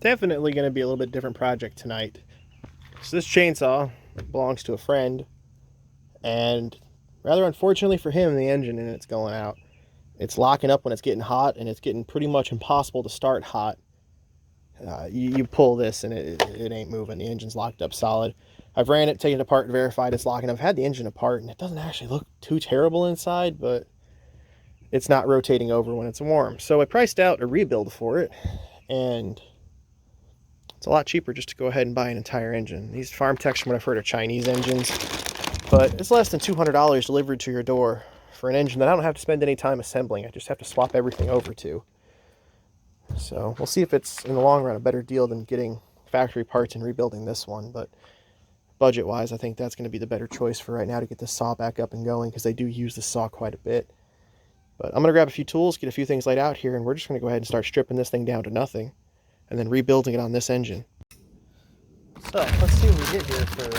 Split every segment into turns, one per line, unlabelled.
definitely going to be a little bit different project tonight. So this chainsaw belongs to a friend, and rather unfortunately for him, the engine in it's going out. It's locking up when it's getting hot, and it's getting pretty much impossible to start hot. You pull this and it ain't moving. The engine's locked up solid. I've ran it, taken it apart, and verified it's locking. I've had the engine apart, and it doesn't actually look too terrible inside, but it's not rotating over when it's warm. So I priced out a rebuild for it, and it's a lot cheaper just to go ahead and buy an entire engine. These farm techs, from what I've heard, are Chinese engines, but it's less than $200 delivered to your door for an engine that I don't have to spend any time assembling. I just have to swap everything over to. So we'll see if it's, in the long run, a better deal than getting factory parts and rebuilding this one. But budget-wise, I think that's going to be the better choice for right now to get this saw back up and going, because they do use the saw quite a bit. But I'm going to grab a few tools, get a few things laid out here, and we're just going to go ahead and start stripping this thing down to nothing and then rebuilding it on this engine. So let's see what we get here for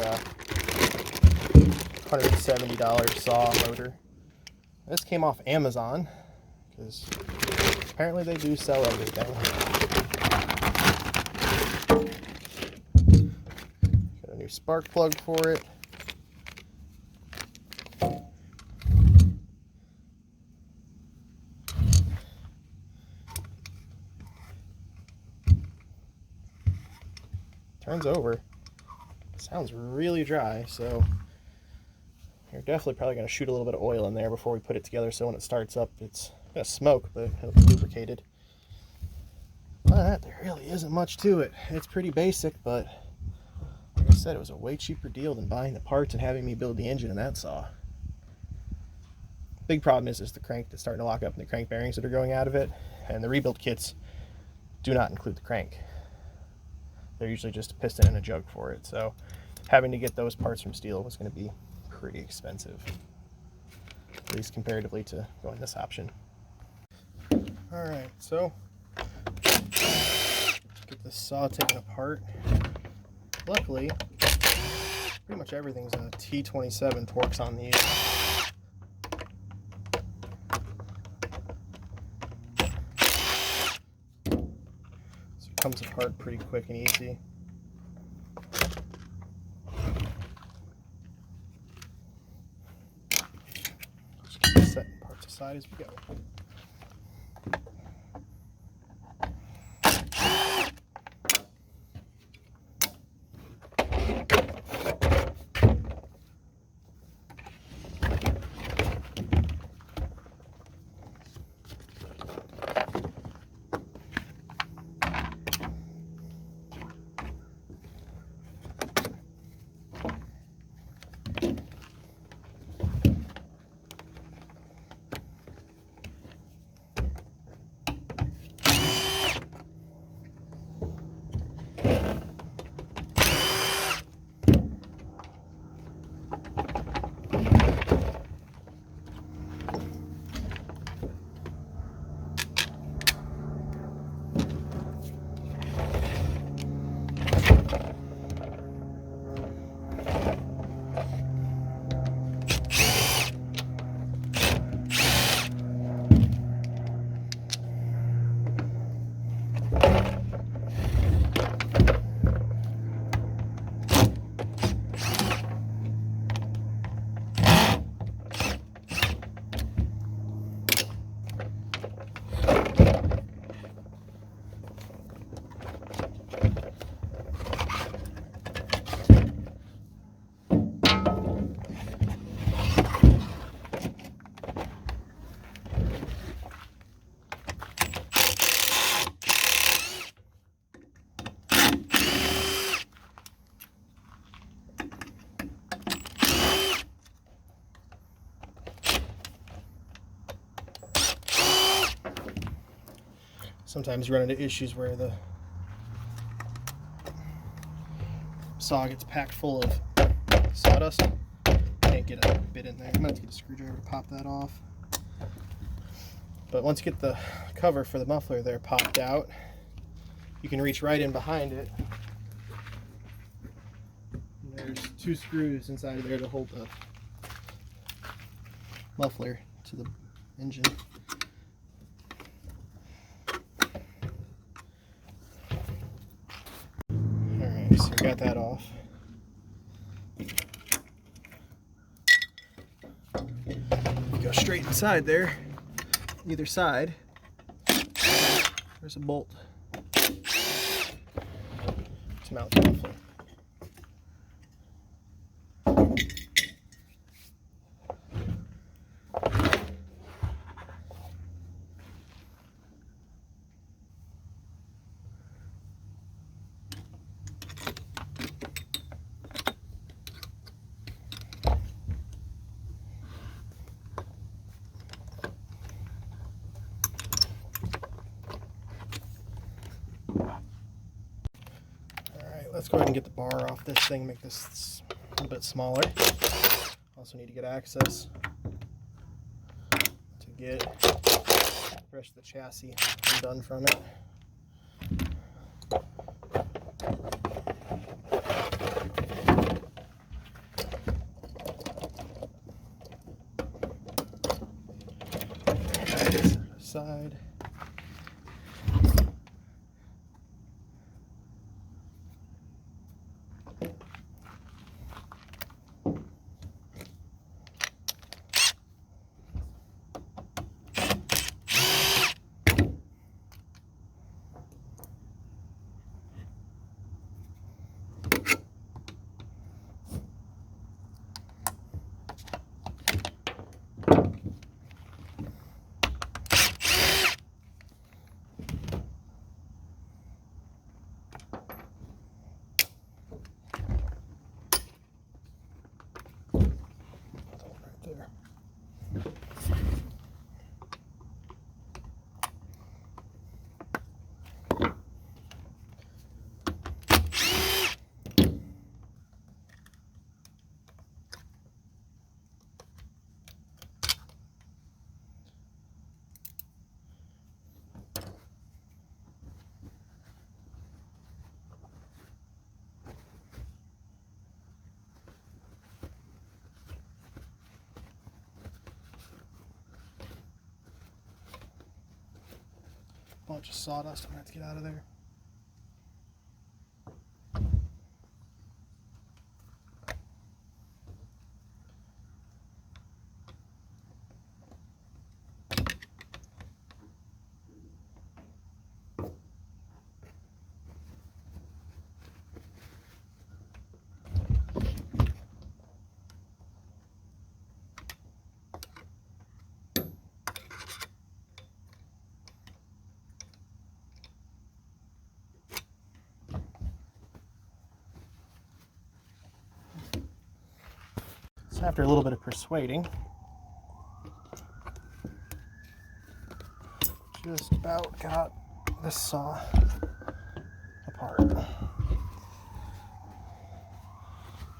$170 saw motor. This came off Amazon, because apparently they do sell everything. Got a new spark plug for it. Turns over. Sounds really dry, so you're definitely probably going to shoot a little bit of oil in there before we put it together, so when it starts up it's going to smoke, but it'll be lubricated. Other than that, there really isn't much to it. It's pretty basic, but like I said, it was a way cheaper deal than buying the parts and having me build the engine in that saw. Big problem is the crank that's starting to lock up and the crank bearings that are going out of it, and the rebuild kits do not include the crank. They're usually just a piston and a jug for it, so having to get those parts from Stihl was going to be pretty expensive, at least comparatively to going this option. Alright, so get this saw taken apart. Luckily, pretty much everything's a T27 Torx on these. So it comes apart pretty quick and easy. Just keep setting parts aside as we go. Sometimes you run into issues where the saw gets packed full of sawdust. Can't get a bit in there. I'm going to have to get a screwdriver to pop that off. But once you get the cover for the muffler there popped out, you can reach right in behind it. And there's 2 screws inside of there to hold the muffler to the engine. So we got that off. Go straight inside there, either side. There's a bolt to mount the muffler. Let's go ahead and get the bar off this thing, make this a little bit smaller. Also need to get access to get the rest of the chassis undone from it. Side. There. Bunch of sawdust I'm gonna have to get out of there. After a little bit of persuading, just about got this saw apart.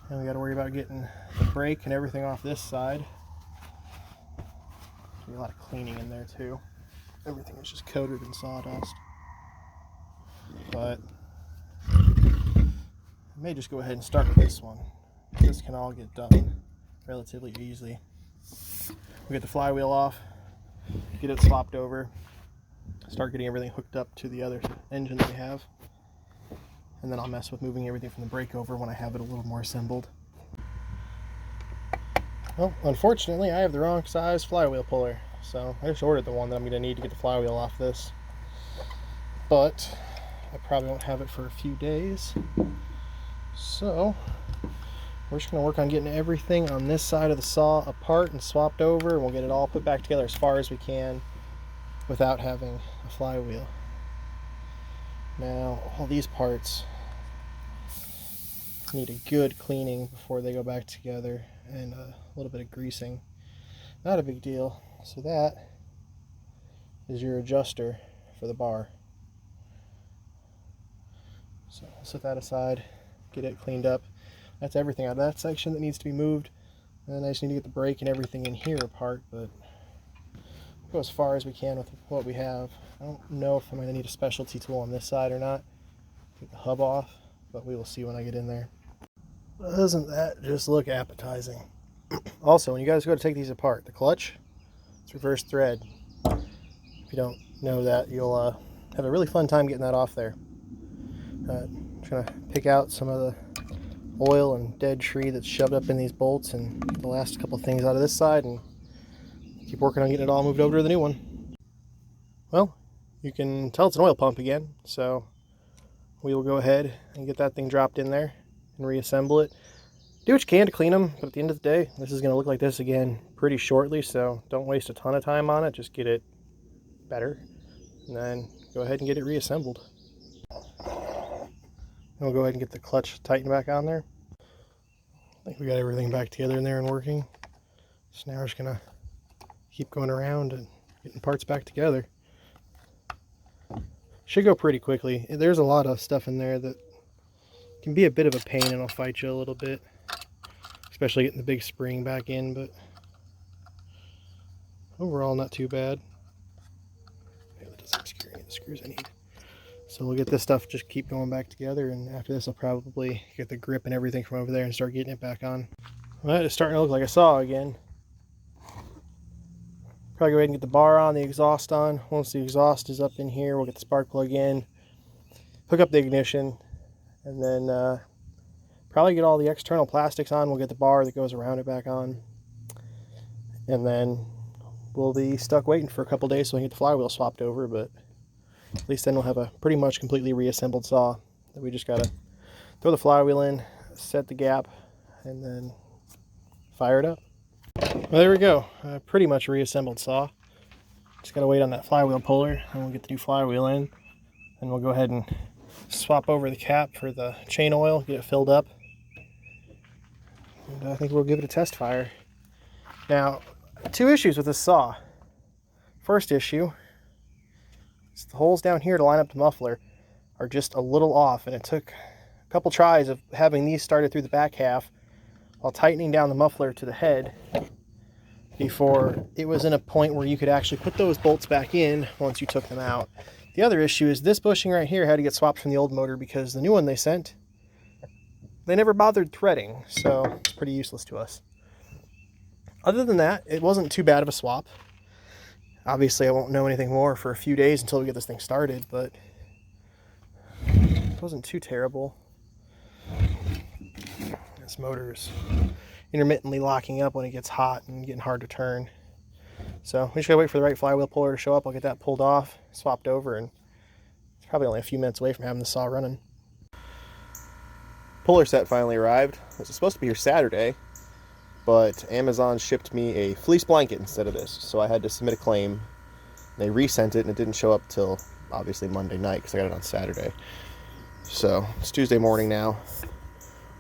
And we got to worry about getting the brake and everything off this side. There'll be a lot of cleaning in there too. Everything is just coated in sawdust. But I may just go ahead and start with this one. This can all get done relatively easily. We get the flywheel off, get it swapped over, start getting everything hooked up to the other engine that we have, and then I'll mess with moving everything from the brake over when I have it a little more assembled. Well, unfortunately I have the wrong size flywheel puller, so I just ordered the one that I'm going to need to get the flywheel off this, but I probably won't have it for a few days, so we're just going to work on getting everything on this side of the saw apart and swapped over, and we'll get it all put back together as far as we can without having a flywheel. Now, all these parts need a good cleaning before they go back together, and a little bit of greasing. Not a big deal. So that is your adjuster for the bar. So I'll set that aside, get it cleaned up. That's everything out of that section that needs to be moved. And then I just need to get the brake and everything in here apart, but we'll go as far as we can with what we have. I don't know if I'm going to need a specialty tool on this side or not. Take the hub off, but we will see when I get in there. Doesn't that just look appetizing? Also, when you guys go to take these apart, the clutch, it's reverse thread. If you don't know that, you'll have a really fun time getting that off there. Just gonna pick out some of the oil and dead tree that's shoved up in these bolts and get the last couple things out of this side and keep working on getting it all moved over to the new one. Well, you can tell it's an oil pump again, so we will go ahead and get that thing dropped in there and reassemble it. Do what you can to clean them, but at the end of the day, this is going to look like this again pretty shortly, so don't waste a ton of time on it. Just get it better, and then go ahead and get it reassembled. And we'll go ahead and get the clutch tightened back on there. I think we got everything back together in there and working. So now we're just going to keep going around and getting parts back together. Should go pretty quickly. There's a lot of stuff in there that can be a bit of a pain and it'll fight you a little bit. Especially getting the big spring back in, but overall not too bad. Yeah, that doesn't secure any of the screws I need. So we'll get this stuff, just keep going back together, and after this I'll probably get the grip and everything from over there and start getting it back on. Well, it's starting to look like a saw again. Probably go ahead and get the bar on, the exhaust on. Once the exhaust is up in here, we'll get the spark plug in, hook up the ignition, and then probably get all the external plastics on. We'll get the bar that goes around it back on. And then we'll be stuck waiting for a couple days so we can get the flywheel swapped over, but at least then we'll have a pretty much completely reassembled saw that we just gotta throw the flywheel in, set the gap, and then fire it up. Well, there we go. Pretty much reassembled saw. Just gotta wait on that flywheel puller, and we'll get the new flywheel in. And we'll go ahead and swap over the cap for the chain oil, get it filled up. And I think we'll give it a test fire. Now, two issues with this saw. First issue is the holes down here to line up the muffler are just a little off, and it took a couple tries of having these started through the back half while tightening down the muffler to the head before it was in a point where you could actually put those bolts back in once you took them out. The other issue is this bushing right here had to get swapped from the old motor because the new one they sent, they never bothered threading, so it's pretty useless to us. Other than that, it wasn't too bad of a swap. Obviously, I won't know anything more for a few days until we get this thing started, but it wasn't too terrible. This motor is intermittently locking up when it gets hot and getting hard to turn. So we just gotta wait for the right flywheel puller to show up. I'll get that pulled off, swapped over, and it's probably only a few minutes away from having the saw running. Puller set finally arrived. This was supposed to be here Saturday, but Amazon shipped me a fleece blanket instead of this, so I had to submit a claim. They resent it, and it didn't show up till obviously Monday night because I got it on Saturday. So it's Tuesday morning now.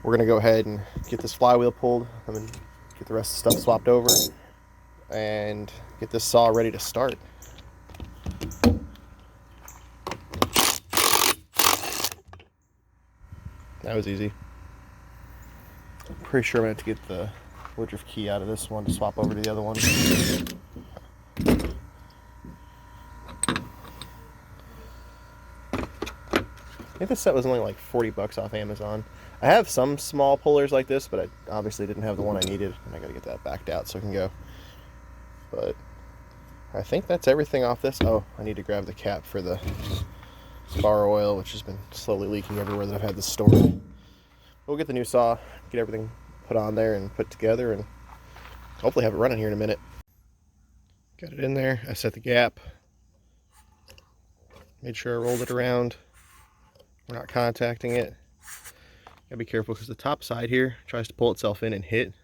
We're gonna go ahead and get this flywheel pulled, and then get the rest of the stuff swapped over, and get this saw ready to start. That was easy. Pretty sure I'm going to have to get the Woodruff key out of this one to swap over to the other one. I think this set was only like 40 bucks off Amazon. I have some small pullers like this, but I obviously didn't have the one I needed, and I got to get that backed out so it can go. But I think that's everything off this. Oh, I need to grab the cap for the bar oil, which has been slowly leaking everywhere that I've had this stored. We'll get the new saw, get everything put on there and put together, and hopefully have it running here in a minute. Got it in there. I set the gap. Made sure I rolled it around. We're not contacting it. Gotta be careful because the top side here tries to pull itself in and hit.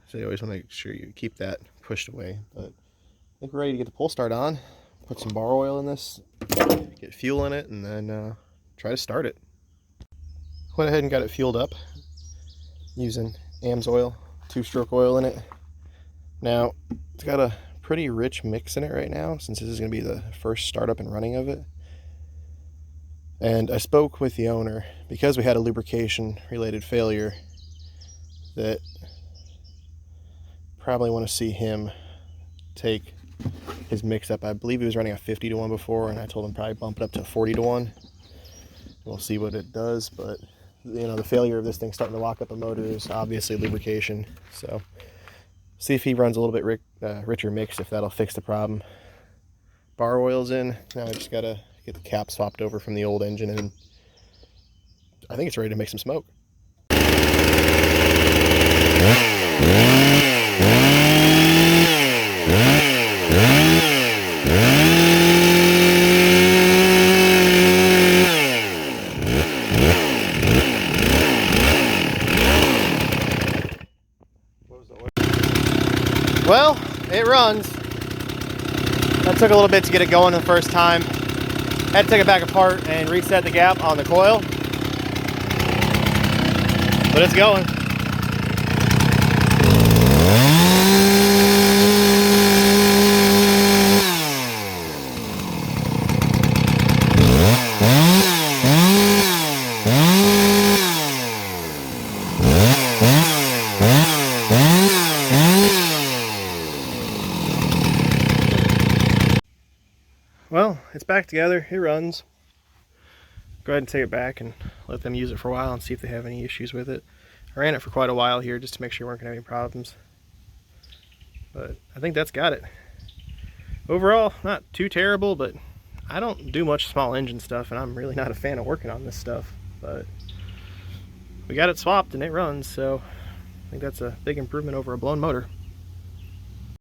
So you always want to make sure you keep that pushed away. But I think we're ready to get the pull start on. Put some bar oil in this, get fuel in it, and then try to start it. Went ahead and got it fueled up using AMSOIL, 2-stroke oil in it. Now, it's got a pretty rich mix in it right now, since this is going to be the first startup and running of it. And I spoke with the owner, because we had a lubrication related failure, that probably want to see him take his mix up. I believe he was running a 50 to 1 before, and I told him probably bump it up to 40 to 1. We'll see what it does, but you know, the failure of this thing starting to lock up a motor is obviously lubrication. So see if he runs a little bit richer mix, if that'll fix the problem. Bar oil's in. Now I just gotta get the cap swapped over from the old engine and I think it's ready to make some smoke. Well, it runs. That took a little bit to get it going the first time. Had to take it back apart and reset the gap on the coil. But it's going. Well, it's back together. It runs. Go ahead and take it back and let them use it for a while and see if they have any issues with it. I ran it for quite a while here just to make sure we weren't going to have any problems. But I think that's got it. Overall, not too terrible, but I don't do much small engine stuff, and I'm really not a fan of working on this stuff. But we got it swapped and it runs, so I think that's a big improvement over a blown motor.